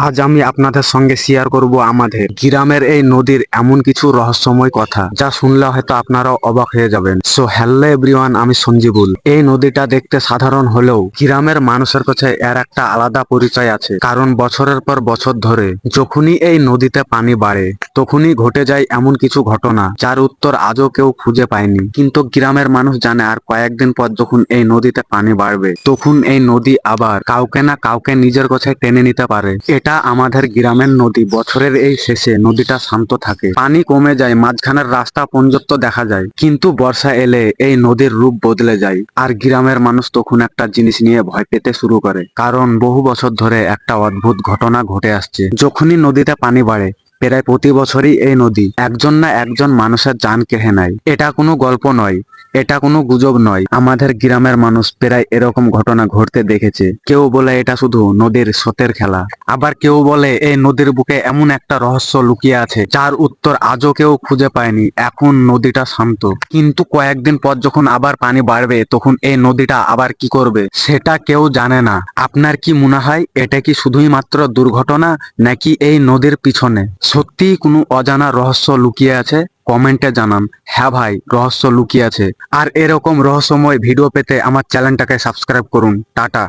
আজ আমি আপনাদের সঙ্গে শেয়ার করব আমাদের গ্রামের এই নদীর এমন কিছু রহস্যময় কথা যা শুনলে হয়তো আপনারাও অবাক হয়ে যাবেন। সো হ্যালো এভরিওয়ান, আমি সঞ্জীবুল। এই নদীটা দেখতে সাধারণ হলেও গ্রামের মানুষের কাছে এর একটা আলাদা পরিচয় আছে, কারণ বছরের পর বছর ধরে যখনই এই নদীতে পানি বাড়ে তখনই ঘটে যায় এমন কিছু ঘটনা যার উত্তর আজও কেউ খুঁজে পায়নি। কিন্তু গ্রামের মানুষ জানে আর কয়েকদিন পর যখন এই নদীতে পানি বাড়বে তখন এই নদী আবার কাউকে না কাউকে নিজের কাছে টেনে নিতে পারে। এটা আমাদের গ্রামের নদী। বছরের এই শেষে নদীটা শান্ত থাকে, পানি কমে যায়, মাঝখানের রাস্তা পর্যন্ত দেখা যায়, কিন্তু বর্ষা এলে এই নদীর রূপ বদলে যায়। আর গ্রামের মানুষ তখন একটা জিনিস নিয়ে ভয় পেতে শুরু করে, কারণ বহু বছর ধরে একটা অদ্ভুত ঘটনা ঘটে আসছে। যখনই নদীতে পানি বাড়ে প্রায় প্রতি বছরই এই নদী একজন না একজন মানুষের জান কেড়ে নেয়। এটা কোনো গল্প নয়, এটা কোনো গুজব নয়, আমাদের গ্রামের মানুষ প্রায় এরকম ঘটনা ঘটতে দেখেছে। কেউ বলে এটা শুধু নদীর স্রোতের খেলা, আবার কেউ বলে এই নদীর বুকে এমন একটা রহস্য লুকিয়ে আছে যার উত্তর আজও কেউ খুঁজে পায়নি। এখন নদীটা শান্ত, কিন্তু কয়েকদিন পর যখন আবার পানি বাড়বে তখন এই নদীটা আবার কি করবে সেটা কেউ জানে না। আপনার কি মনে হয়, এটা কি শুধুই মাত্র দুর্ঘটনা, নাকি এই নদীর পিছনে সত্যিই কোনো অজানা রহস্য লুকিয়ে আছে? কমেন্টে জানান। হ্যাঁ ভাই, রহস্য লুকিয়ে আছে। আর এরকম রহস্যময় ভিডিও পেতে আমার চ্যানেলটাকে সাবস্ক্রাইব করুন। টাটা।